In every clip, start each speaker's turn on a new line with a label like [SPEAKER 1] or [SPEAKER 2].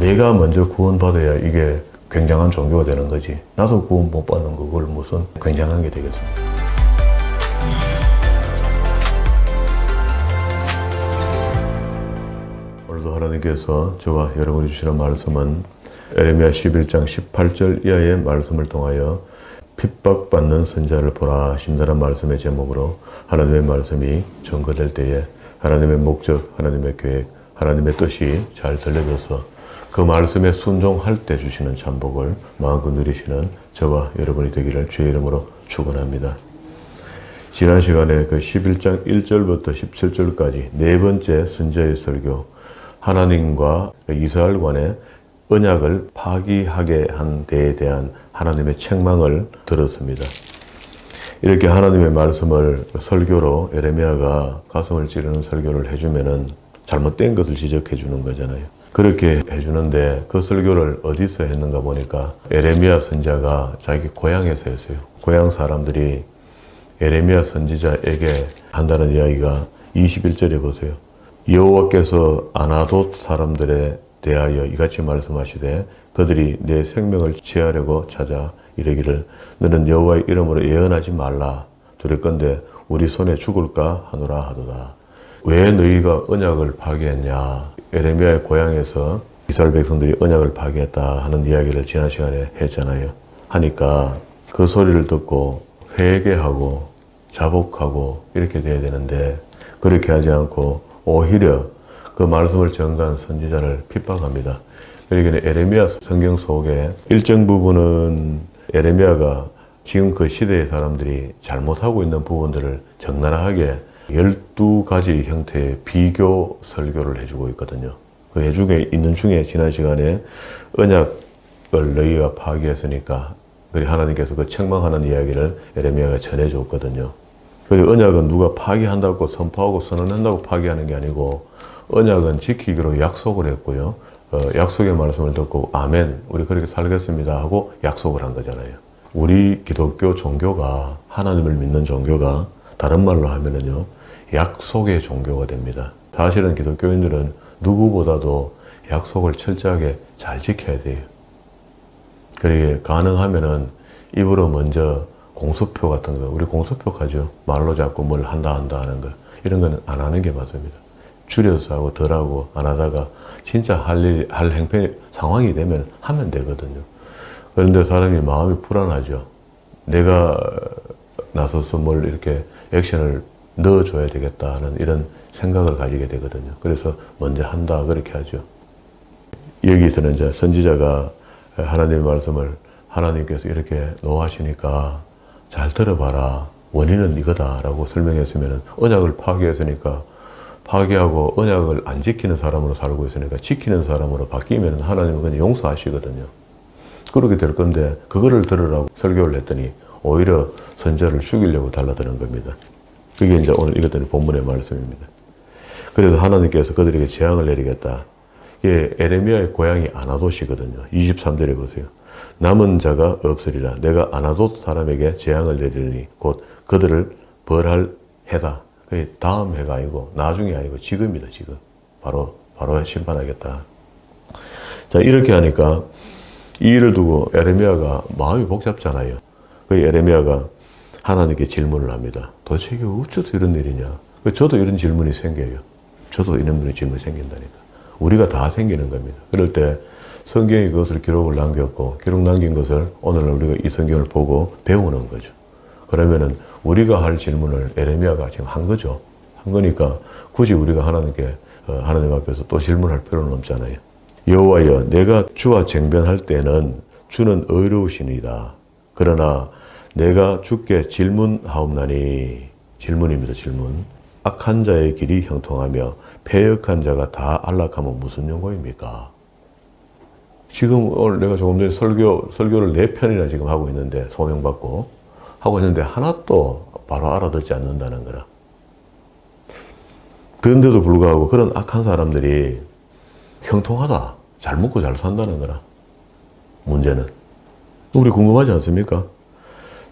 [SPEAKER 1] 내가 먼저 구원받아야 이게 굉장한 종교가 되는 거지. 나도 구원 못 받는 거 그걸 무슨 굉장한 게 되겠습니까? 오늘도 하나님께서 저와 여러분이 주시는 말씀은 에레미야 11장 18절 이하의 말씀을 통하여 핍박받는 선지자를 보라 하신다는 말씀의 제목으로 하나님의 말씀이 전거될 때에 하나님의 목적, 하나님의 계획, 하나님의 뜻이 잘 들려져서 그 말씀에 순종할 때 주시는 참복을 마음껏 누리시는 저와 여러분이 되기를 주의 이름으로 축원합니다. 지난 시간에 그 11장 1절부터 17절까지 네 번째 선지자의 설교, 하나님과 이스라엘 간의 언약을 파기하게 한 데에 대한 하나님의 책망을 들었습니다. 이렇게 하나님의 말씀을 설교로 에레미야가 가슴을 찌르는 설교를 해주면은 잘못된 것을 지적해 주는 거잖아요. 그렇게 해주는데 그 설교를 어디서 했는가 보니까 에레미야 선지자가 자기 고향에서 했어요. 고향 사람들이 에레미야 선지자에게 한다는 이야기가 21절에 보세요. 여호와께서 아나돗 사람들에 대하여 이같이 말씀하시되 그들이 내 생명을 취하려고 찾아 이르기를 너는 여호와의 이름으로 예언하지 말라 두렵건대 우리 손에 죽을까 하노라 하도다. 왜 너희가 언약을 파기했냐? 에레미야의 고향에서 이스라엘 백성들이 언약을 파기했다 하는 이야기를 지난 시간에 했잖아요. 하니까 그 소리를 듣고 회개하고 자복하고 이렇게 돼야 되는데 그렇게 하지 않고 오히려 그 말씀을 전가한 선지자를 핍박합니다. 그러니까 에레미야 성경 속에 일정 부분은 에레미야가 지금 그 시대의 사람들이 잘못하고 있는 부분들을 적나라하게 12가지 형태의 비교 설교를 해주고 있거든요. 그 해주고 있는 중에 지난 시간에 언약을 너희가 파기했으니까 그리고 하나님께서 그 책망하는 이야기를 에레미야가 전해줬거든요. 그리고 언약은 누가 파기한다고 선포하고 선언한다고 파기하는 게 아니고 언약은 지키기로 약속을 했고요. 약속의 말씀을 듣고 아멘 우리 그렇게 살겠습니다 하고 약속을 한 거잖아요. 우리 기독교 종교가 하나님을 믿는 종교가 다른 말로 하면은요 약속의 종교가 됩니다. 사실은 기독교인들은 누구보다도 약속을 철저하게 잘 지켜야 돼요. 그러게 가능하면은 입으로 먼저 공수표 같은 거 우리 공수표 하죠. 말로 자꾸 뭘 한다 하는 거 이런 거는 안 하는 게 맞습니다. 줄여서 하고 덜 하고 안 하다가 진짜 할 행편이 상황이 되면 하면 되거든요. 그런데 사람이 마음이 불안하죠. 내가 나서서 뭘 이렇게 액션을 넣어줘야 되겠다 하는 이런 생각을 가지게 되거든요. 그래서 먼저 한다 그렇게 하죠. 여기서는 이제 선지자가 하나님의 말씀을 하나님께서 이렇게 노하시니까 잘 들어봐라. 원인은 이거다라고 설명했으면 언약을 파기했으니까 파기하고 언약을 안 지키는 사람으로 살고 있으니까 지키는 사람으로 바뀌면 하나님은 그냥 용서하시거든요. 그렇게 될 건데 그거를 들으라고 설교를 했더니 오히려 선지자를 죽이려고 달라드는 겁니다. 그게 이제 오늘 이것들이 본문의 말씀입니다. 그래서 하나님께서 그들에게 재앙을 내리겠다. 이게 에레미야의 고향이 아나돗이거든요. 23절에 보세요. 남은 자가 없으리라. 내가 아나돗 사람에게 재앙을 내리니 곧 그들을 벌할 해다. 그게 다음 해가 아니고 나중이 아니고 지금이다. 지금. 바로 심판하겠다. 자 이렇게 하니까 이 일을 두고 에레미야가 마음이 복잡잖아요. 그 에레미야가 하나님께 질문을 합니다. 도대체 이게 어째서 이런 일이냐? 저도 이런 질문이 생겨요. 저도 이런 질문이 생긴다니까. 우리가 다 생기는 겁니다. 그럴 때 성경이 그것을 기록을 남겼고 기록 남긴 것을 오늘 우리가 이 성경을 보고 배우는 거죠. 그러면은 우리가 할 질문을 에레미야가 지금 한 거죠. 한 거니까 굳이 우리가 하나님께 하나님 앞에서 또 질문할 필요는 없잖아요. 여호와여 내가 주와 쟁변할 때는 주는 의로우시니이다. 그러나 내가 주께 질문하옵나니 질문입니다. 질문. 악한 자의 길이 형통하며 패역한 자가 다 안락하면 무슨 용어입니까? 지금 오늘 내가 조금 전에 설교를 4편이나 지금 하고 있는데 소명받고 하고 있는데 하나도 바로 알아듣지 않는다는 거라. 그런데도 불구하고 그런 악한 사람들이 형통하다. 잘 먹고 잘 산다는 거라. 문제는. 우리 궁금하지 않습니까?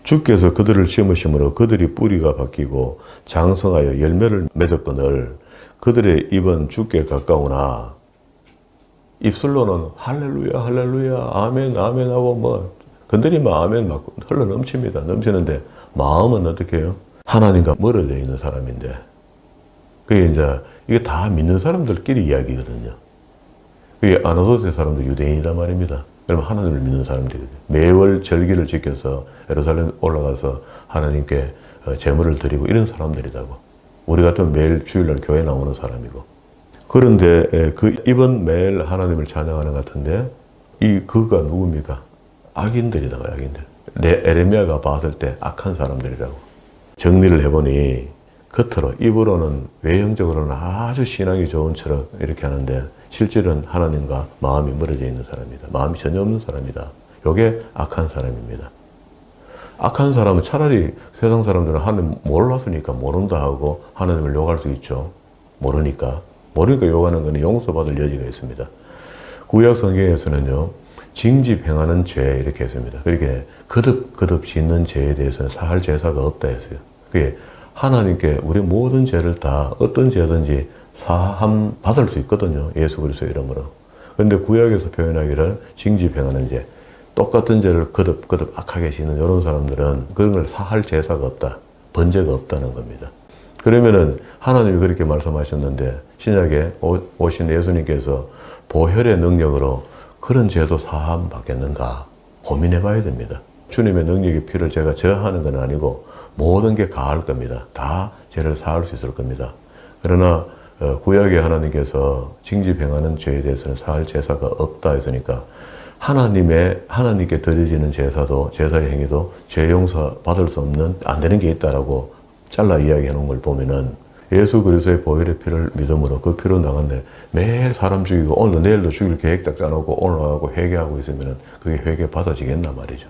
[SPEAKER 1] 주께서 그들을 심으심으로 그들이 뿌리가 바뀌고 장성하여 열매를 맺었거늘 그들의 입은 주께 가까우나 입술로는 할렐루야, 할렐루야, 아멘, 아멘 하고 뭐 건드리면 아멘 막 흘러 넘칩니다. 넘치는데 마음은 어떻게 해요? 하나님과 멀어져 있는 사람인데 그게 이제 이게 다 믿는 사람들끼리 이야기거든요. 그게 아나도스 사람도 유대인이란 말입니다. 그러면 하나님을 믿는 사람들이거든요. 매월 절기를 지켜서 예루살렘 올라가서 하나님께 제물을 드리고 이런 사람들이라고. 우리 같으면 매일 주일날 교회 나오는 사람이고. 그런데 이번 매일 하나님을 찬양하는 것 같은데 그가 누굽니까? 악인들이다, 악인들. 에레미야가 봤을 때 악한 사람들이라고. 정리를 해보니 겉으로, 입으로는 외형적으로는 아주 신앙이 좋은 처럼 이렇게 하는데 실질은 하나님과 마음이 멀어져 있는 사람이다. 마음이 전혀 없는 사람이다. 이게 악한 사람입니다. 악한 사람은 차라리 세상 사람들은 하나님 몰랐으니까 모른다 하고 하나님을 욕할 수 있죠. 모르니까 욕하는 것은 용서받을 여지가 있습니다. 구약 성경에서는요, 징집 행하는 죄 이렇게 했습니다. 그렇게 거듭 짓는 죄에 대해서는 사할 제사가 없다 했어요. 그게 하나님께 우리 모든 죄를 다 어떤 죄든지 사함 받을 수 있거든요. 예수 그리스도의 이름으로. 그런데 구약에서 표현하기를 징집 행하는 죄, 똑같은 죄를 거듭 악하게 짓는 이런 사람들은 그런 걸 사할 제사가 없다. 번제가 없다는 겁니다. 그러면은 하나님이 그렇게 말씀하셨는데 신약에 오신 예수님께서 보혈의 능력으로 그런 죄도 사함 받겠는가 고민해 봐야 됩니다. 주님의 능력의 피를 제가 저하는 건 아니고 모든 게 가할 겁니다. 다 죄를 사할 수 있을 겁니다. 그러나 구약에 하나님께서 징집 행하는 죄에 대해서는 사할 제사가 없다 했으니까 하나님께 드려지는 제사의 행위도 죄 용서 받을 수 없는 안 되는 게 있다라고 잘라 이야기해 놓은 걸 보면은 예수 그리스도의 보혈의 피를 믿음으로 그 피로 나갔네. 매일 사람 죽이고 오늘도 내일도 죽일 계획 딱 짜놓고 오늘 와가고 회개하고 있으면은 그게 회개 받아지겠나 말이죠.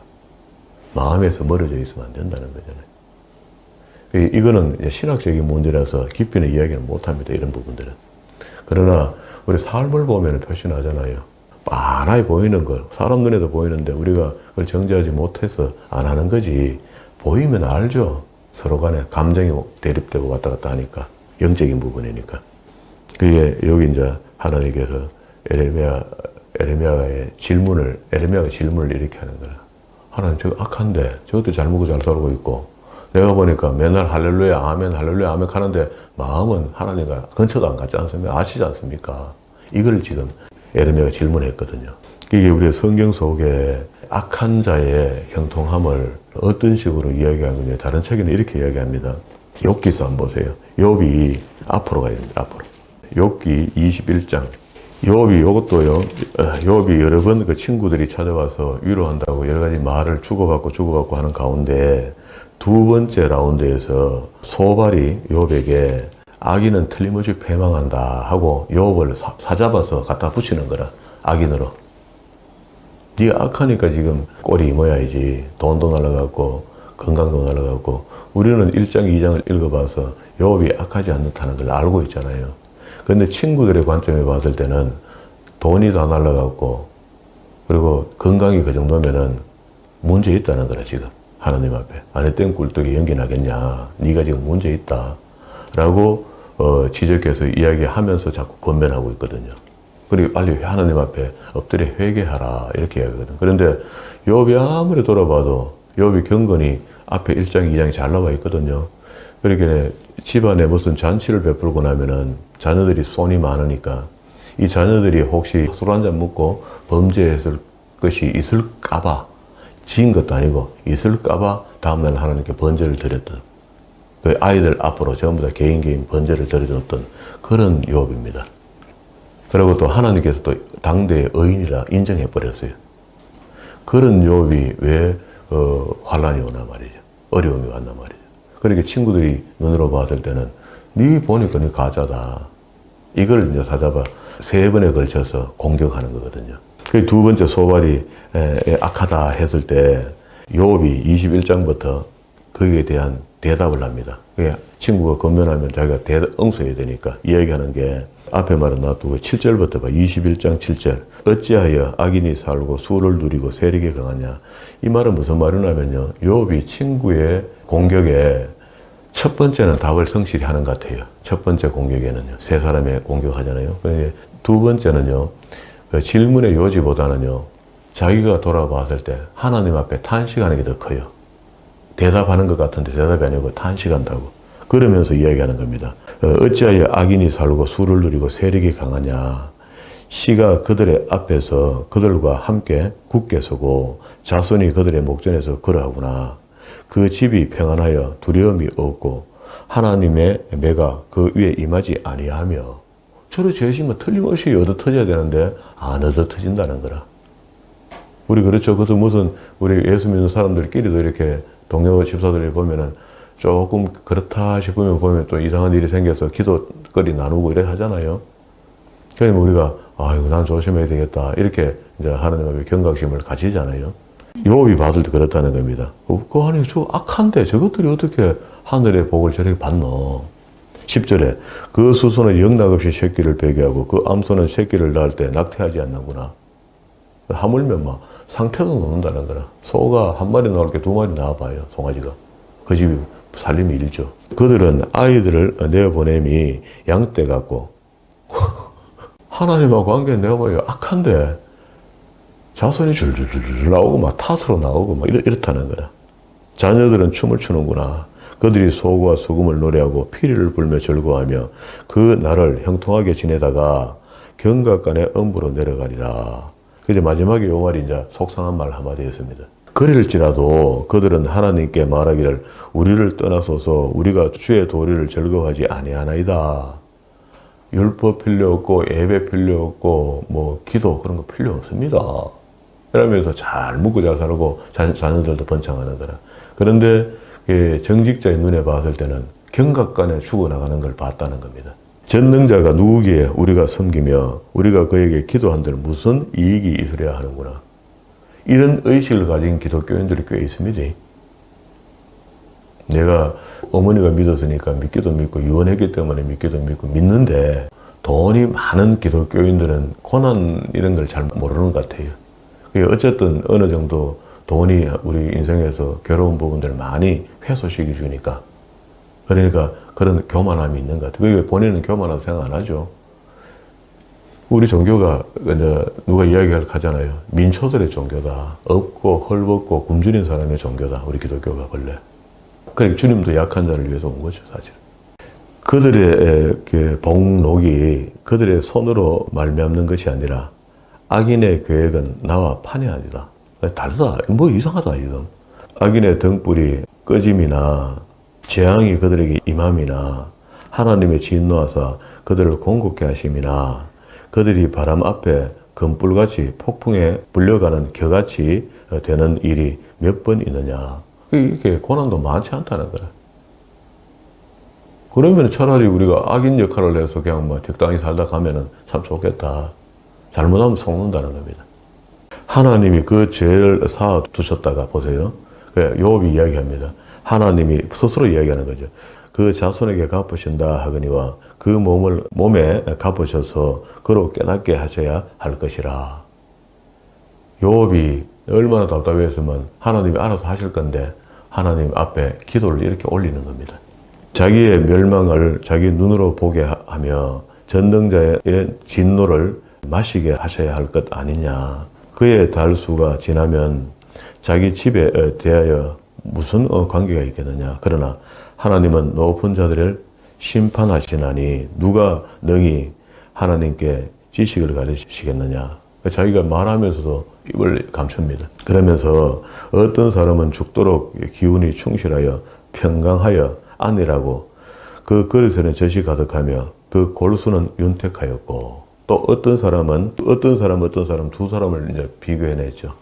[SPEAKER 1] 마음에서 멀어져 있으면 안 된다는 거잖아요. 이거는 신학적인 문제라서 깊이는 이야기는 못합니다. 이런 부분들은. 그러나 우리 삶을 보면 표시나잖아요. 빤하게 보이는 걸 사람 눈에도 보이는데 우리가 그걸 정죄하지 못해서 안 하는 거지. 보이면 알죠. 서로 간에 감정이 대립되고 왔다 갔다 하니까 영적인 부분이니까. 그게 여기 이제 하나님께서 에레미야가 질문을 이렇게 하는 거라. 하나님 저거 악한데 저것도 잘 먹고 잘 살고 있고 내가 보니까 맨날 할렐루야 아멘 하는데 마음은 하나님과 근처도 안 갔지 않습니까? 아시지 않습니까? 이걸 지금 에레미야가 질문했거든요. 이게 우리의 성경 속에 악한 자의 형통함을 어떤 식으로 이야기하느냐. 다른 책에는 이렇게 이야기합니다. 욥기서 한번 보세요. 욥이 앞으로 가야 됩니다. 앞으로. 욥기 21장. 욥이 여러 번 그 친구들이 찾아와서 위로한다고 여러 가지 말을 주고받고 하는 가운데 두 번째 라운드에서 소발이 욥에게 악인은 틀림없이 패망한다 하고 욥을 사잡아서 갖다 붙이는 거라. 악인으로. 네가 악하니까 지금 꼴이 모야지. 돈도 날아갔고 건강도 날아갔고 우리는 1장 2장을 읽어봐서 욥이 악하지 않다는 걸 알고 있잖아요. 그런데 친구들의 관점에 봤을 때는 돈이 다 날아갔고 그리고 건강이 그 정도면은 문제 있다는 거라 지금 하나님 앞에. 안에 땡 꿀떡이 연기 나겠냐. 네가 지금 문제 있다 라고 지적해서 이야기하면서 자꾸 권면하고 있거든요. 그리고 빨리 하나님 앞에 엎드려 회개하라 이렇게 이야기하거든. 그런데 욥이 아무리 돌아봐도 욥이 경건이 앞에 1장 2장이 잘 나와 있거든요. 그렇게 집안에 무슨 잔치를 베풀고 나면은 자녀들이 손이 많으니까 이 자녀들이 혹시 술 한잔 먹고 범죄했을 것이 있을까봐 지은 것도 아니고 있을까봐 다음날 하나님께 번제를 드렸던 그 아이들 앞으로 전부 다 개인 번제를 드려줬던 그런 욥입니다. 그리고 또 하나님께서 또 당대의 의인이라 인정해버렸어요. 그런 욥이 왜 환란이 오나 말이죠. 어려움이 왔나 말이죠. 그렇게 친구들이 눈으로 봤을 때는 네 보니까 네 가짜다. 이걸 이제 사잡아 3번에 걸쳐서 공격하는 거거든요. 그 두 번째 소발이 악하다 했을 때 욥이 21장부터 거기에 대한 대답을 합니다. 친구가 건면하면 자기가 응수해야 되니까 이야기하는 게 앞에 말은 놔두고 7절부터 봐. 21장 7절. 어찌하여 악인이 살고 수를 누리고 세력이 강하냐. 이 말은 무슨 말이냐면요. 욥이 친구의 공격에 첫 번째는 답을 성실히 하는 것 같아요. 첫 번째 공격에는요. 세 사람의 공격하잖아요. 두 번째는요. 그 질문의 요지보다는요, 자기가 돌아봤을 때 하나님 앞에 탄식하는 게 더 커요. 대답하는 것 같은데 대답이 아니고 탄식한다고. 그러면서 이야기하는 겁니다. 어찌하여 악인이 살고 수를 누리고 세력이 강하냐. 시가 그들의 앞에서 그들과 함께 굳게 서고 자손이 그들의 목전에서 걸어하구나. 그 집이 평안하여 두려움이 없고 하나님의 매가 그 위에 임하지 아니하며. 저를 죄지면 틀림없이 얻어 터져야 되는데 안 얻어 터진다는 거라. 우리 그렇죠. 그것도 무슨 우리 예수 믿는 사람들끼리도 이렇게 동료 집사들이 보면은 조금 그렇다 싶으면 보면 또 이상한 일이 생겨서 기도거리 나누고 이래 하잖아요. 그러면 우리가 아이고 난 조심해야 되겠다 이렇게 이제 하나님 앞에 경각심을 가지잖아요. 욥이 받을 때 그렇다는 겁니다. 아니 저 악한데 저것들이 어떻게 하늘의 복을 저렇게 받노? 10절에 그 수소는 영락없이 새끼를 배기하고 그 암소는 새끼를 낳을 때 낙태하지 않는구나. 하물며 막 상태도 놓는다는 거라. 소가 한 마리 나올 게 두 마리 나와봐요. 송아지가. 그 집이 살림이 일죠. 그들은 아이들을 내어보냄이 양떼 같고 하나님하고 관계 내가 봐요. 악한데 자손이 줄줄줄 나오고 막 탓으로 나오고 막 이렇다는 거라. 자녀들은 춤을 추는구나. 그들이 소고와 수금을 노래하고 피리를 불며 즐거워하며 그 날을 형통하게 지내다가 경각간에 엄부로 내려가리라. 이제 마지막에 요 말이 이제 속상한 말 한마디 했습니다. 그럴지라도 그들은 하나님께 말하기를 우리를 떠나소서 우리가 주의 도리를 즐거워하지 아니하나이다. 율법 필요 없고 예배 필요 없고 뭐 기도 그런 거 필요 없습니다. 이러면서 잘 묵고 잘 살고 자녀들도 번창하는 거라. 그런데 정직자의 눈에 봤을 때는 경각간에 죽어나가는 걸 봤다는 겁니다. 전능자가 누구기에 우리가 섬기며 우리가 그에게 기도한들 무슨 이익이 있으려야 하는구나. 이런 의식을 가진 기독교인들이 꽤 있습니다. 내가 어머니가 믿었으니까 믿기도 믿고 유언했기 때문에 믿기도 믿고 믿는데 돈이 많은 기독교인들은 고난 이런 걸 잘 모르는 것 같아요. 어쨌든 어느 정도 돈이 우리 인생에서 괴로운 부분들 많이 해소시켜 주니까 그러니까 그런 교만함이 있는 것 같아요. 본인은 교만하다고 생각 안 하죠. 우리 종교가 이제 누가 이야기를 하잖아요. 민초들의 종교다. 없고 헐벗고 굶주린 사람의 종교다. 우리 기독교가 원래. 그러니까 주님도 약한 자를 위해서 온 거죠, 사실. 그들의 복록이 그들의 손으로 말미암는 것이 아니라 악인의 계획은 나와 판이하리라. 다르다. 뭐 이상하다 지금. 악인의 등불이 꺼짐이나 재앙이 그들에게 임함이나 하나님의 진노하사 그들을 공곡케 하심이나 그들이 바람 앞에 금불같이 폭풍에 불려가는 겨같이 되는 일이 몇 번 있느냐. 이게 고난도 많지 않다는 거라. 그러면 차라리 우리가 악인 역할을 해서 그냥 뭐 적당히 살다 가면은 참 좋겠다. 잘못하면 속는다는 겁니다. 하나님이 그 죄를 쌓아 두셨다가 보세요. 욥이 이야기합니다. 하나님이 스스로 이야기하는 거죠. 그 자손에게 갚으신다 하거니와 그 몸에 갚으셔서 그로 깨닫게 하셔야 할 것이라. 욥이 얼마나 답답했으면 하나님이 알아서 하실 건데 하나님 앞에 기도를 이렇게 올리는 겁니다. 자기의 멸망을 자기 눈으로 보게 하며 전능자의 진노를 마시게 하셔야 할 것 아니냐. 그의 달수가 지나면 자기 집에 대하여 무슨 관계가 있겠느냐. 그러나 하나님은 높은 자들을 심판하시나니 누가 능히 하나님께 지식을 가르치시겠느냐. 자기가 말하면서도 입을 감춥니다. 그러면서 어떤 사람은 죽도록 기운이 충실하여 평강하여 안니라고 그 그릇에는 젖이 가득하며 그 골수는 윤택하였고 또 어떤 사람 두 사람을 이제 비교해냈죠.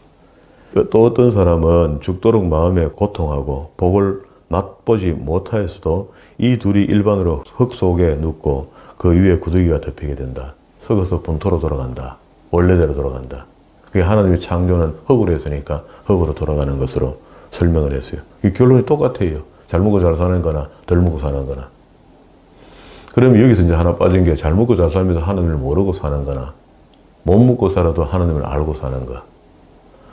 [SPEAKER 1] 또 어떤 사람은 죽도록 마음에 고통하고 복을 맛보지 못하였어도 이 둘이 일반으로 흙 속에 눕고 그 위에 구더기가 덮이게 된다. 썩어서 본토로 돌아간다. 원래대로 돌아간다. 그게 하나님의 창조는 흙으로 했으니까 흙으로 돌아가는 것으로 설명을 했어요. 이 결론이 똑같아요. 잘 먹고 잘 사는 거나 덜 먹고 사는 거나. 그러면 여기서 이제 하나 빠진 게 잘 먹고 잘 살면서 하나님을 모르고 사는 거나 못 먹고 살아도 하나님을 알고 사는 거.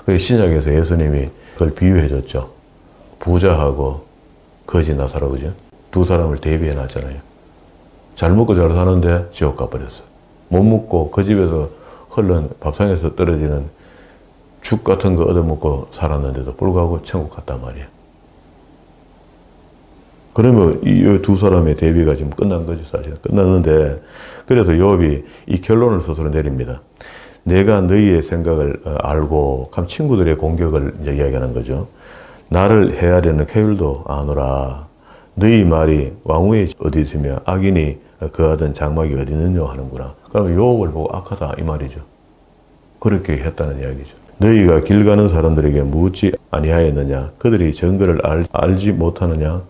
[SPEAKER 1] 그 신약에서 예수님이 그걸 비유해 줬죠. 부자하고 거지 나사로, 그죠? 두 사람을 대비해 놨잖아요. 잘 먹고 잘 사는데 지옥 가버렸어요. 못 먹고 그 집에서 흘른 밥상에서 떨어지는 죽 같은 거 얻어먹고 살았는데도 불구하고 천국 갔단 말이야. 그러면 이 두 사람의 대비가 지금 끝난 거지, 사실은. 끝났는데, 그래서 욥이 이 결론을 스스로 내립니다. 내가 너희의 생각을 알고, 참 친구들의 공격을 이제 이야기하는 거죠. 나를 헤아리는 쾌율도 아노라. 너희 말이 왕후에 어디 있으며 악인이 거하던 장막이 어디 있느냐 하는구나. 그러면 욥을 보고 악하다 이 말이죠. 그렇게 했다는 이야기죠. 너희가 길 가는 사람들에게 묻지 아니하였느냐? 그들이 정거를 알지 못하느냐?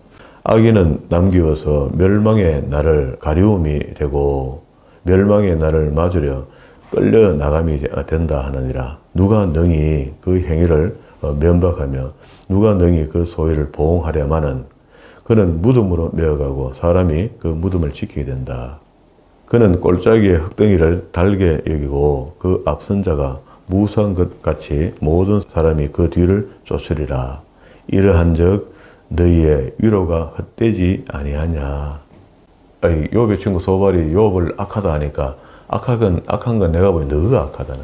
[SPEAKER 1] 악인은 남기워서 멸망의 날을 가리움이 되고 멸망의 날을 맞으려 끌려 나감이 된다 하느니라. 누가 능히 그 행위를 면박하며 누가 능히 그 소위를 보응하려마는 그는 무덤으로 메어가고 사람이 그 무덤을 지키게 된다. 그는 꼴짜기의 흙덩이를 달게 여기고 그 앞선 자가 무수한 것 같이 모든 사람이 그 뒤를 쫓으리라. 이러한즉 너희의 위로가 헛되지 아니하냐. 욥의 친구 소발이 욥을 악하다 하니까 악한 건 내가 보니 너가 악하다는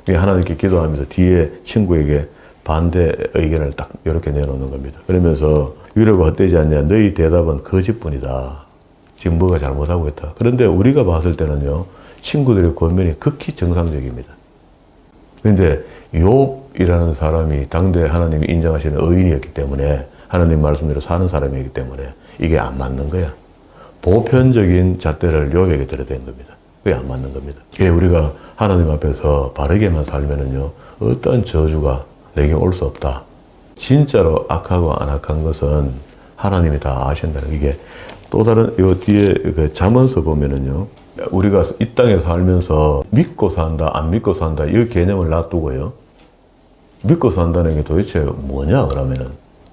[SPEAKER 1] 거예요. 하나님께 기도하면서 뒤에 친구에게 반대 의견을 딱 이렇게 내놓는 겁니다. 그러면서 위로가 헛되지 않냐. 너희 대답은 거짓뿐이다. 지금 뭐가 잘못하고 있다. 그런데 우리가 봤을 때는요. 친구들의 권면이 극히 정상적입니다. 그런데 욥이라는 사람이 당대 하나님이 인정하시는 의인이었기 때문에 하나님 말씀대로 사는 사람이기 때문에 이게 안 맞는 거야. 보편적인 잣대를 욥에게 들어댄 겁니다. 그게 안 맞는 겁니다. 그게 우리가 하나님 앞에서 바르게만 살면은요, 어떤 저주가 내게 올 수 없다. 진짜로 악하고 안 악한 것은 하나님이 다 아신다는 이게 또 다른 요 뒤에 그 잠언서 보면은요, 우리가 이 땅에 살면서 믿고 산다, 안 믿고 산다, 이 개념을 놔두고요. 믿고 산다는 게 도대체 뭐냐, 그러면은.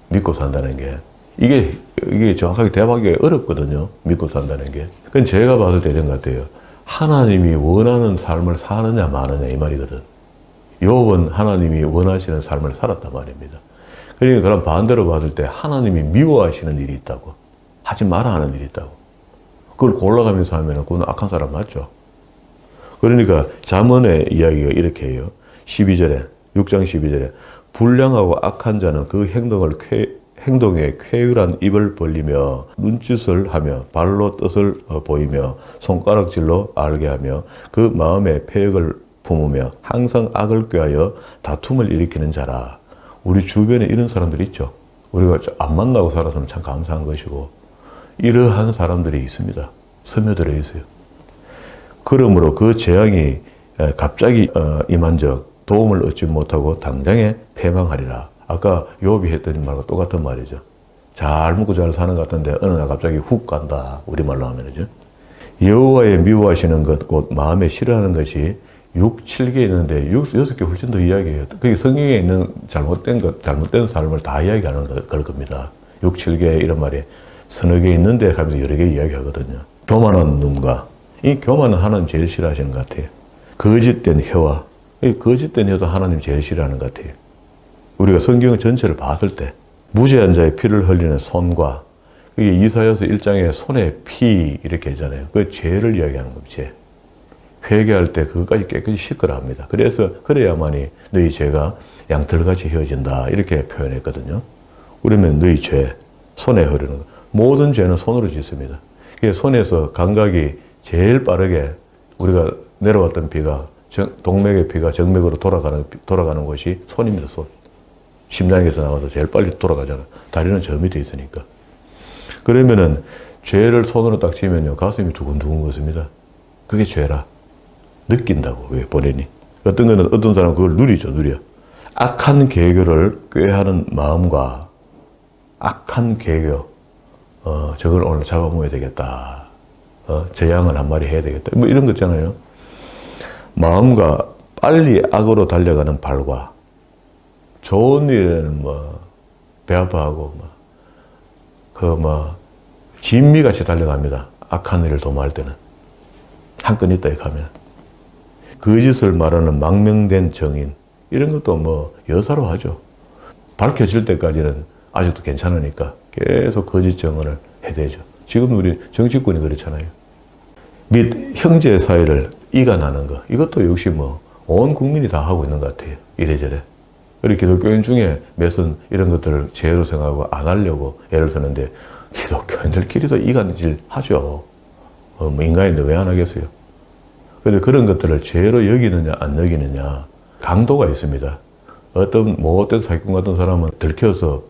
[SPEAKER 1] 믿고 산다는 게. 이게 정확하게 대답하기가 어렵거든요. 믿고 산다는 게. 그건 제가 봤을 때 이런 것 같아요. 하나님이 원하는 삶을 사느냐, 마느냐, 이 말이거든. 욥은 하나님이 원하시는 삶을 살았단 말입니다. 그러니까 그럼 반대로 봤을 때 하나님이 미워하시는 일이 있다고. 하지 마라 하는 일이 있다고. 그걸 골라가면서 하면 그건 악한 사람 맞죠. 그러니까 잠언의 이야기가 이렇게 해요. 12절에 6장 12절에 불량하고 악한 자는 그 행동에 쾌유란 입을 벌리며 눈짓을 하며 발로 뜻을 보이며 손가락질로 알게 하며 그 마음에 패역을 품으며 항상 악을 꾀하여 다툼을 일으키는 자라. 우리 주변에 이런 사람들이 있죠. 우리가 안 만나고 살았으면 참 감사한 것이고 이러한 사람들이 있습니다. 스며들어 있어요. 그러므로 그 재앙이 갑자기 임한 적 도움을 얻지 못하고 당장에 패망하리라. 아까 욥이 했던 말과 똑같은 말이죠. 잘 먹고 잘 사는 것 같은데 어느 날 갑자기 훅 간다. 우리말로 하면은요. 여호와의 미워하시는 것, 곧 마음에 싫어하는 것이 6, 7개 있는데 6개 훨씬 더 이야기해요. 그게 성경에 있는 잘못된 삶을 다 이야기하는 걸 겁니다. 6, 7개 이런 말이 서너 개 있는데 하면서 여러 개 이야기하거든요. 교만한 눈과 이 교만은 하나님 제일 싫어하시는 것 같아요. 거짓된 혀와 이 거짓된 혀도 하나님 제일 싫어하는 것 같아요. 우리가 성경 전체를 봤을 때 무죄한 자의 피를 흘리는 손과 이게 이사야서 1장에 손에 피 이렇게 하잖아요. 그 죄를 이야기하는 겁니다. 죄. 회개할 때 그것까지 깨끗이 씻으라 합니다. 그래야만이 너희 죄가 양털같이 헤어진다 이렇게 표현했거든요. 그러면 너희 죄, 손에 흐르는 거. 모든 죄는 손으로 짓습니다. 손에서 감각이 제일 빠르게 우리가 내려왔던 피가 동맥의 피가 정맥으로 돌아가는 곳이 손입니다. 손. 심장에서 나와서 제일 빨리 돌아가잖아. 다리는 저 밑에 있으니까. 그러면은 죄를 손으로 딱 치면요 가슴이 두근두근 거습니다. 그게 죄라. 느낀다고 왜 본인이. 어떤 사람은 그걸 누려. 악한 계교를 꾀하는 마음과 악한 계교. 저걸 오늘 잡아먹어야 되겠다. 재앙을 한 마리 해야 되겠다. 뭐 이런 거 있잖아요. 마음과 빨리 악으로 달려가는 발과 좋은 일에는 배 아파하고 진미같이 달려갑니다. 악한 일을 도모할 때는. 한 건 있다 이렇게 하면. 거짓을 말하는 망명된 정인 이런 것도 여사로 하죠. 밝혀질 때까지는 아직도 괜찮으니까 계속 거짓 증언을 해대죠. 지금 우리 정치권이 그렇잖아요. 및 형제 사이를 이간하는 거. 이것도 역시 뭐 온 국민이 다 하고 있는 것 같아요. 이래저래. 우리 기독교인 중에 몇은 이런 것들을 죄로 생각하고 안 하려고 애를 쓰는데 기독교인들끼리도 이간질 하죠. 뭐 인간인데 왜 안 하겠어요? 그런데 그런 것들을 죄로 여기느냐 안 여기느냐 강도가 있습니다. 어떤 못된 사기꾼 같은 사람은 들켜서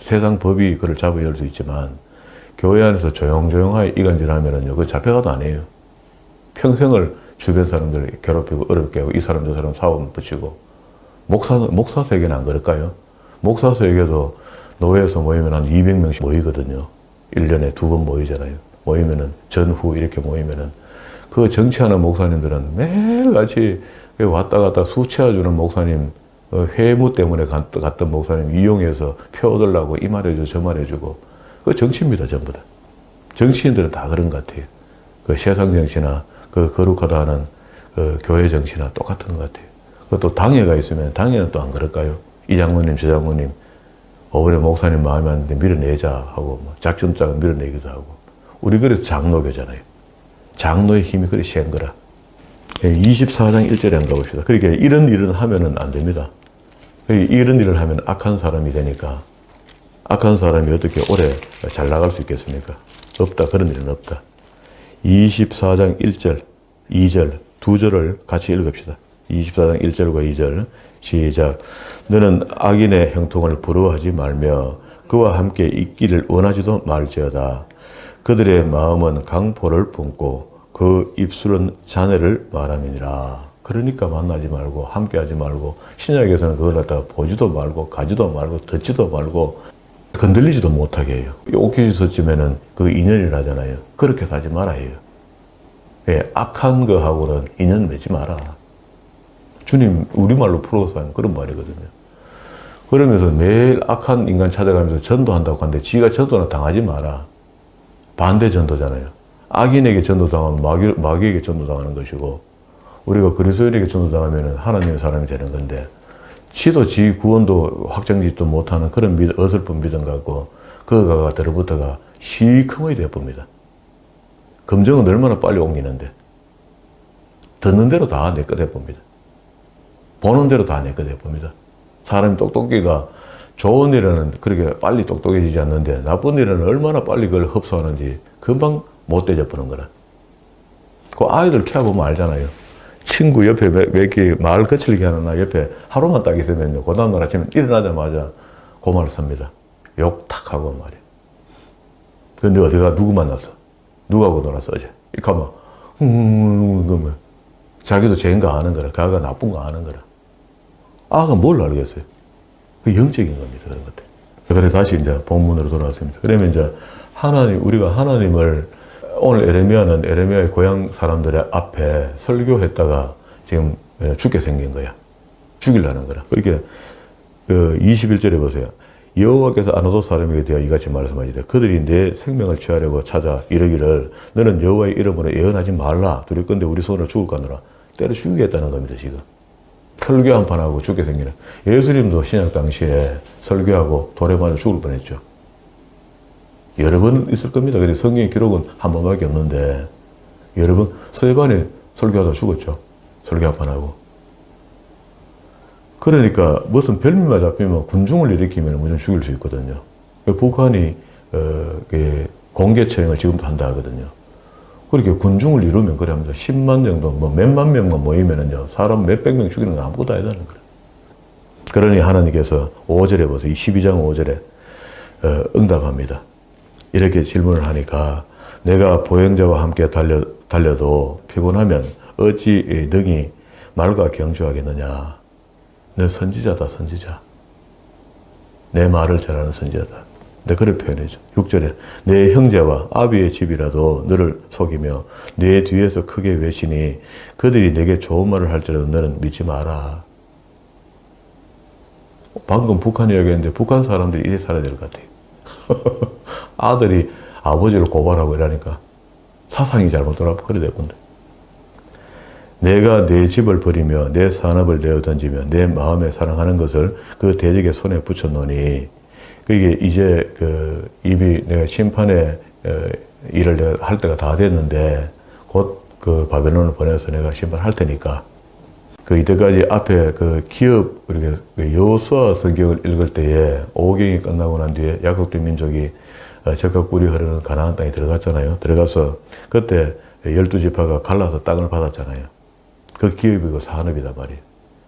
[SPEAKER 1] 세상 법이 그를 잡아열 수 있지만 교회 안에서 조용조용하게 이간질하면은요, 그거 잡혀가도 안 해요. 평생을 주변 사람들 괴롭히고 어렵게 하고 이 사람 저 사람 사업 붙이고 목사 세계는 안 그럴까요? 목사 세계도 노회에서 모이면 한 200명씩 모이거든요. 1년에 2번 모이잖아요. 모이면은 전후 이렇게 모이면은 그 정치하는 목사님들은 매일같이 왔다 갔다 수채워주는 목사님, 회무 때문에 갔던 목사님 이용해서 표 얻으려고 이 말해주고 저 말해주고 그 정치입니다, 전부 다. 정치인들은 다 그런 것 같아요. 그 세상 정치나 그 거룩하다 하는 그 교회 정치나 똑같은 것 같아요. 그것도 당회가 있으면 당회는 또 안 그럴까요? 이 장로님, 저 장로님, 오늘의 목사님 마음에 안 드는데 밀어내자 하고 뭐 작전 짜고 밀어내기도 하고. 우리 그래도 장로교잖아요. 장로의 힘이 그리 센 거라. 24장 1절에 한번 가봅시다. 그러니까 이런 일은 하면은 안 됩니다. 이런 일을 하면 악한 사람이 되니까 악한 사람이 어떻게 오래 잘 나갈 수 있겠습니까? 없다. 그런 일은 없다. 24장 1절, 2절, 두 절을 같이 읽읍시다. 24장 1절과 2절 시작. 너는 악인의 형통을 부러워하지 말며 그와 함께 있기를 원하지도 말지어다. 그들의 마음은 강포를 뿜고 그 입술은 잔해를 말함이니라. 그러니까 만나지 말고 함께하지 말고 신약에서는 그걸 갖다가 보지도 말고 가지도 말고 듣지도 말고 건들리지도 못하게 해요. 옥기서쯤에는 그 인연이라잖아요. 그렇게 하지 말아 해요. 예, 악한 거하고는 인연 맺지 마라. 주님 우리말로 풀어서 하는 그런 말이거든요. 그러면서 매일 악한 인간 찾아가면서 전도한다고 하는데 지가 전도는 당하지 마라. 반대 전도잖아요. 악인에게 전도당하면 마귀에게 전도당하는 것이고 우리가 그리스도인에게 전도당하면 하나님의 사람이 되는 건데 지도 지 구원도 확정짓도 못하는 그런 어설픈 믿음 갖고 그거가 들어붙어가 시커멓게 돼봅니다. 검정은 얼마나 빨리 옮기는데 듣는 대로 다 내 거 돼봅니다. 보는 대로 다 내 거 돼봅니다. 사람이 똑똑기가 좋은 일에는 그렇게 빨리 똑똑해지지 않는데 나쁜 일에는 얼마나 빨리 그걸 흡수하는지 금방 못 대접하는 거라. 그 아이들 키워보면 알잖아요. 친구 옆에 몇개 말 거칠게 하는 나 옆에 하루만 딱 있으면요. 그 다음날 아침에 일어나자마자 그 말을 씁니다. 욕 탁 하고 말이야. 근데 어디가 누구 만났어? 누구하고 놀았어 어제? 이렇게 하면 그러면 자기도 죄인 거 아는 거라. 그 아가 나쁜 거 아는 거라. 아가 뭘 알겠어요? 그 영적인 겁니다. 그런 것들. 그래서 다시 이제 본문으로 돌아왔습니다. 그러면 이제 우리가 하나님을 오늘 에레미야의 고향 사람들의 앞에 설교했다가 지금 죽게 생긴 거야. 죽이려는 거라. 그렇게 21절에 보세요. 여호와께서 아나돗 사람에게 대하여 이같이 말씀하시되 그들이 내 생명을 취하려고 찾아 이르기를 너는 여호와의 이름으로 예언하지 말라. 두렵건대 우리 손으로 죽을 거노라. 때려 죽이겠다는 겁니다. 지금. 설교 한 판 하고 죽게 생기는. 예수님도 신약 당시에 설교하고 돌에 맞아 죽을 뻔했죠. 여러 번 있을 겁니다. 근데 성경의 기록은 한 번밖에 없는데 여러 번 스데반이 설교하다 죽었죠. 설교 한 판 하고. 그러니까 무슨 별미만 잡히면 군중을 일으키면 무조건 죽일 수 있거든요. 북한이 공개 처형을 지금도 한다 하거든요. 그렇게 군중을 이루면 그래 합니다. 10만 정도, 뭐 몇만 명만 모이면은요, 사람 몇백 명 죽이는 건 아무것도 아니다는 거예요. 그러니 하나님께서 5절에 보세요. 12장 5절에 응답합니다. 이렇게 질문을 하니까 내가 보행자와 함께 달려도 피곤하면 어찌 능히 말과 경주하겠느냐. 너 선지자다, 선지자. 내 말을 전하는 선지자다. 내 그를 표현해줘. 6절에 내 형제와 아비의 집이라도 너를 속이며 내 뒤에서 크게 외치니 그들이 내게 좋은 말을 할지라도 너는 믿지 마라. 방금 북한 이야기했는데 북한 사람들이 이래 살아야 될 것 같아요. 아들이 아버지를 고발하고 이러니까 사상이 잘못 돌아가고 그래 되건데. 내가 내 집을 버리며 내 산업을 내어 던지며 내 마음에 사랑하는 것을 그 대적의 손에 붙였노니 그게 이제 이미 내가 심판의 일을 내가 할 때가 다 됐는데 곧 그 바벨론을 보내서 내가 심판할 테니까 그 이때까지 앞에 그 기업 우리가 여호수아 성경을 읽을 때에 5경이 끝나고 난 뒤에 약속된 민족이 적과 꿀이 흐르는 가나안 땅에 들어갔잖아요. 들어가서 그때 12지파가 갈라서 땅을 받았잖아요. 그 기업이고 산업이단 말이에요.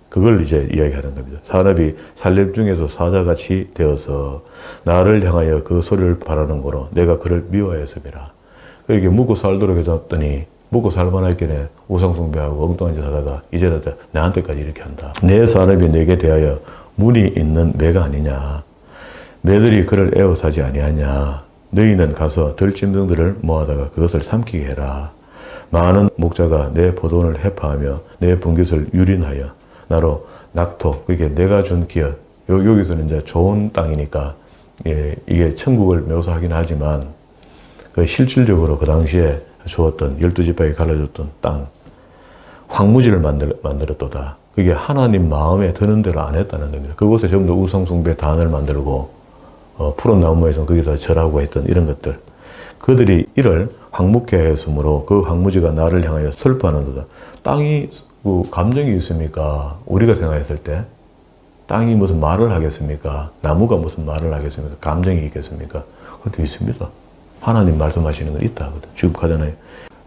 [SPEAKER 1] 그걸 이제 이야기하는 겁니다. 산업이 살렘 중에서 사자같이 되어서 나를 향하여 그 소리를 바라는 거로 내가 그를 미워하였음이라. 이게 묵고 살도록 해줬더니 묵고 살만하겠네. 우상숭배하고 엉뚱한 짓 하다가 이제는 나한테까지 이렇게 한다. 내 산업이 내게 대하여 문이 있는 매가 아니냐. 매들이 그를 에워싸지 아니하냐. 너희는 가서 들짐승들을 모아다가 그것을 삼키게 해라. 많은 목자가 내 포도원을 해파하며 내 분깃을 유린하여 나로 낙토, 그게 내가 준 기업. 여기서는 이제 좋은 땅이니까 이게 천국을 묘사하긴 하지만 그 실질적으로 그 당시에 주었던 12지파에 갈라졌던 땅, 황무지를 만들었도다. 그게 하나님 마음에 드는 대로 안 했다는 겁니다. 그곳에 전부 다 우상숭배 단을 만들고 푸른 나무에서 거기다 절하고 했던 이런 것들. 그들이 이를 황묵케 했으므로 그 황무지가 나를 향하여 슬퍼하는도다. 땅이 그 감정이 있습니까? 우리가 생각했을 때 땅이 무슨 말을 하겠습니까? 나무가 무슨 말을 하겠습니까? 감정이 있겠습니까? 그것도 있습니다. 하나님 말씀하시는 건 있다. 지급하잖아요.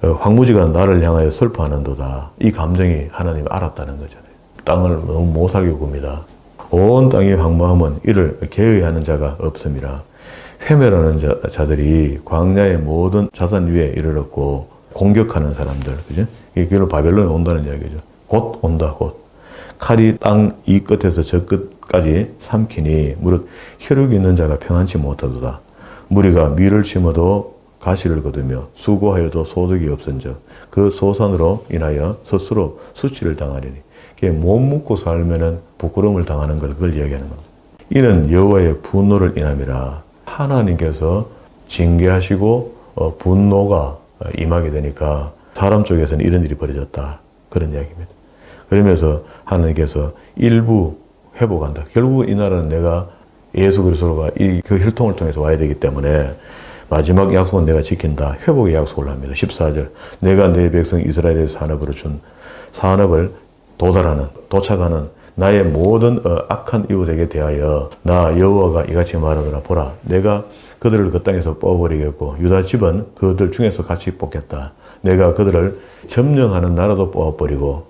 [SPEAKER 1] 황무지가 나를 향하여 슬퍼하는도다. 이 감정이 하나님이 알았다는 거잖아요. 땅을 너무 못 살게 굽니다. 온 땅이 황무함은 이를 계의하는 자가 없음이라. 회멸하는 자들이 광야의 모든 자산 위에 이르렀고 공격하는 사람들, 그죠? 이걸로 바벨론에 온다는 이야기죠. 곧 온다, 곧. 칼이 땅 이 끝에서 저 끝까지 삼키니 무릇 혈육이 있는 자가 평안치 못하도다. 무리가 밀을 심어도 가시를 거두며 수고하여도 소득이 없은즉 그 소산으로 인하여 스스로 수치를 당하리니. 못 묵고 살면은 부끄러움을 당하는 걸 그걸 이야기하는 겁니다. 이는 여호와의 분노를 인함이라. 하나님께서 징계하시고 분노가 임하게 되니까 사람 쪽에서는 이런 일이 벌어졌다. 그런 이야기입니다. 그러면서 하나님께서 일부 회복한다. 결국 이 나라는 내가 예수 그리스도가 그 혈통을 통해서 와야 되기 때문에 마지막 약속은 내가 지킨다. 회복의 약속을 합니다. 14절. 내가 내 백성 이스라엘의 산업으로 준 산업을 도착하는 나의 모든 악한 이웃에게 대하여 나 여호와가 이같이 말하더라. 보라, 내가 그들을 그 땅에서 뽑아버리겠고 유다 집은 그들 중에서 같이 뽑겠다. 내가 그들을 점령하는 나라도 뽑아버리고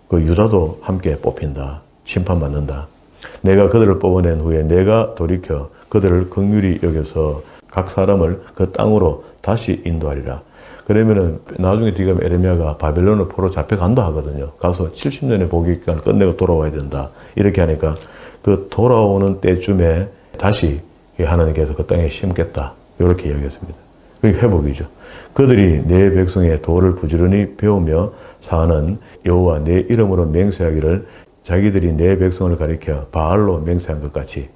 [SPEAKER 1] 그 유다도 함께 뽑힌다. 심판받는다. 내가 그들을 뽑아낸 후에 내가 돌이켜 그들을 긍휼히 여겨서 각 사람을 그 땅으로 다시 인도하리라. 그러면은 나중에 뒤가 에레미야가 바벨론을 포로 잡혀간다 하거든요. 가서 70년의 복위 기간을 끝내고 돌아와야 된다. 이렇게 하니까 그 돌아오는 때쯤에 다시 하나님께서 그 땅에 심겠다. 이렇게 이야기했습니다. 그게 회복이죠. 그들이 내 백성의 도를 부지런히 배우며 사는 여호와 내 이름으로 맹세하기를 자기들이 내 백성을 가리켜 바알로 맹세한 것 같이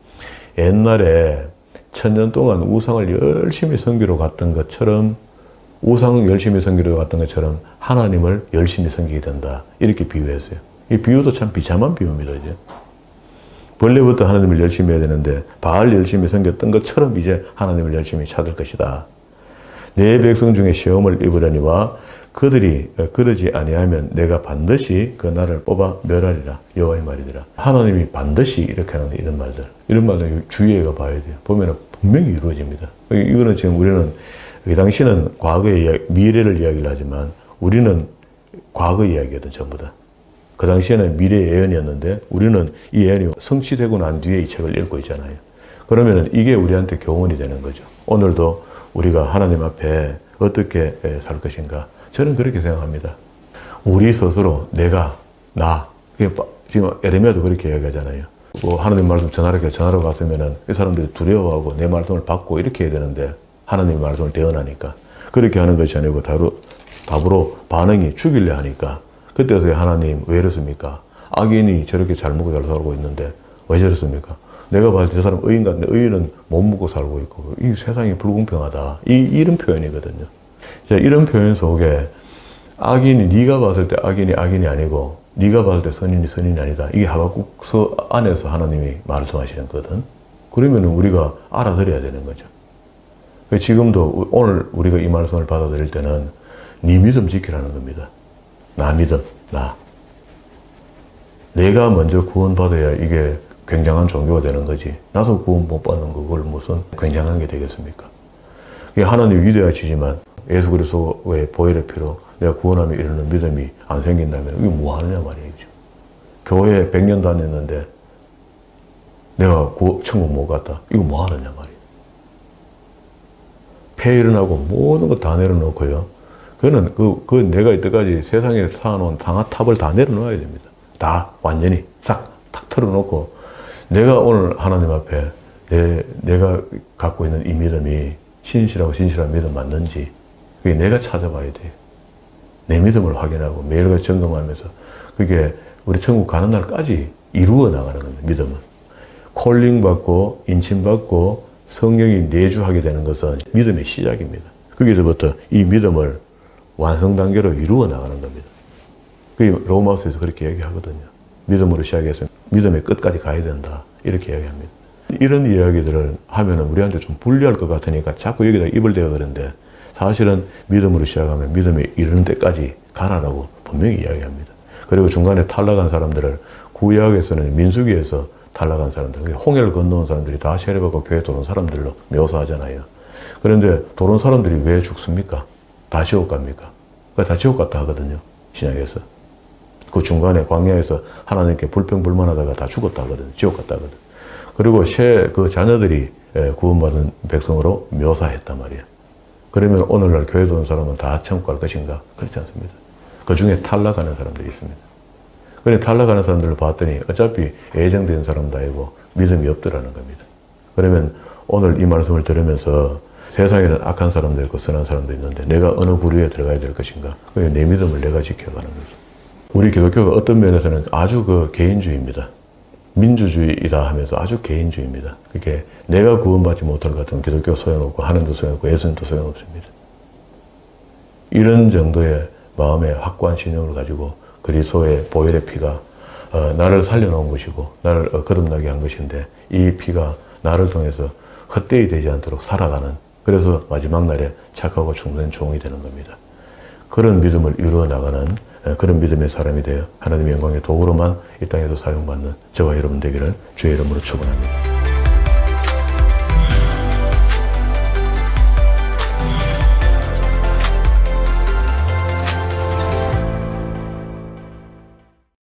[SPEAKER 1] 옛날에 1000년 동안 우상을 열심히 섬기러 갔던 것처럼 우상 열심히 섬기러 갔던 것처럼 하나님을 열심히 섬기게 된다. 이렇게 비유했어요. 이 비유도 참 비참한 비유입니다. 이제 본래부터 하나님을 열심히 해야 되는데 바알 열심히 섬겼던 것처럼 이제 하나님을 열심히 찾을 것이다. 내 백성 중에 시험을 입으려니와 그들이 그러지 아니하면 내가 반드시 그 나를 뽑아 멸하리라. 여호와의 말이더라. 하나님이 반드시 이렇게 하는 이런 말들 주의해가 봐야 돼요. 보면은 분명히 이루어집니다. 이거는 지금 우리는 이 당시는 과거의 미래를 이야기를 하지만 우리는 과거 이야기거든 전부 다. 그 당시에는 미래의 예언이었는데 우리는 이 예언이 성취되고 난 뒤에 이 책을 읽고 있잖아요. 그러면은 이게 우리한테 교훈이 되는 거죠. 오늘도 우리가 하나님 앞에 어떻게 살 것인가. 저는 그렇게 생각합니다. 우리 스스로 나 지금 에레미야도 그렇게 이야기하잖아요. 하나님 말씀 전하러 갔으면은 이 사람들이 두려워하고 내 말씀을 받고 이렇게 해야 되는데 하나님의 말씀을 대언하니까 그렇게 하는 것이 아니고 답으로 반응이 죽이려 하니까 그때서야 하나님 왜 이렇습니까? 악인이 저렇게 잘 먹고 잘 살고 있는데 왜 저렇습니까? 내가 봤을 때 저 사람 의인 같은데 의인은 못 먹고 살고 있고 이 세상이 불공평하다. 이런 표현이거든요. 자, 이런 표현 속에 악인이 네가 봤을 때 악인이 아니고 네가 봤을 때 선인이 아니다. 이게 하박국서 안에서 하나님이 말씀하시는 거거든. 그러면 우리가 알아들어야 되는 거죠. 지금도 오늘 우리가 이 말씀을 받아들일 때는 네 믿음 지키라는 겁니다. 나 믿음, 나. 내가 먼저 구원받아야 이게 굉장한 종교가 되는 거지. 나도 구원 못 받는 그걸 무슨 굉장한 게 되겠습니까? 하나님 위대하시지만 예수 그리스도의 보혈의 피로 내가 구원함에 이르는 믿음이 안 생긴다면 이게 뭐 하느냐 말이죠. 교회 100년 다녔는데 내가 천국 못 갔다. 이거 뭐 하느냐 말이에요. 폐 일어나고 모든 거 다 내려놓고요. 그거는 그 내가 이때까지 세상에 쌓아놓은 탑을 다 내려놓아야 됩니다. 다 완전히 싹 탁 털어놓고 내가 오늘 하나님 앞에 내가 갖고 있는 이 믿음이 진실한 믿음 맞는지 그게 내가 찾아봐야 돼요. 내 믿음을 확인하고 매일같이 점검하면서 그게 우리 천국 가는 날까지 이루어 나가는 겁니다. 믿음은. 콜링 받고 인침 받고 성령이 내주하게 되는 것은 믿음의 시작입니다. 거기서부터 이 믿음을 완성 단계로 이루어 나가는 겁니다. 그게 로마서에서 그렇게 얘기하거든요. 믿음으로 시작해서 믿음의 끝까지 가야 된다. 이렇게 이야기합니다. 이런 이야기들을 하면은 우리한테 좀 불리할 것 같으니까 자꾸 여기다 입을 대고 그러는데 사실은 믿음으로 시작하면 믿음에 이르는 데까지 가라라고 분명히 이야기합니다. 그리고 중간에 탈락한 사람들을 구약에서는 민수기에서 탈락한 사람들, 홍해를 건너온 사람들이 다 세례받고 교회 들어온 사람들로 묘사하잖아요. 그런데 들어온 사람들이 왜 죽습니까? 다 지옥 갑니까? 다 지옥 갔다 하거든요. 신약에서. 그 중간에 광야에서 하나님께 불평불만하다가 다 죽었다 하거든요. 지옥 갔다 하거든요. 그리고 그 자녀들이 구원받은 백성으로 묘사했단 말이에요. 그러면 오늘날 교회 들어온 사람은 다 천국 갈 것인가? 그렇지 않습니다. 그 중에 탈락하는 사람들이 있습니다. 그래 탈락하는 사람들을 봤더니 어차피 예정된 사람도 아니고 믿음이 없더라는 겁니다. 그러면 오늘 이 말씀을 들으면서 세상에는 악한 사람도 있고 선한 사람도 있는데 내가 어느 부류에 들어가야 될 것인가? 내 믿음을 내가 지켜가는 거죠. 우리 기독교가 어떤 면에서는 아주 개인주의입니다. 민주주의이다 하면서 아주 개인주의입니다. 그게 내가 구원받지 못할 것 같으면 기독교 소용없고 하나님도 소용없고 예수님도 소용없습니다. 이런 정도의 마음의 확고한 신념을 가지고 그리스도의 보혈의 피가 나를 살려놓은 것이고 나를 거듭나게 한 것인데 이 피가 나를 통해서 헛되이 되지 않도록 살아가는 그래서 마지막 날에 착하고 충성된 종이 되는 겁니다. 그런 믿음을 이루어 나가는 그런 믿음의 사람이 되어 하나님의 영광의 도구로만 이 땅에서 사용받는 저와 여러분 되기를 주의 이름으로 축원합니다.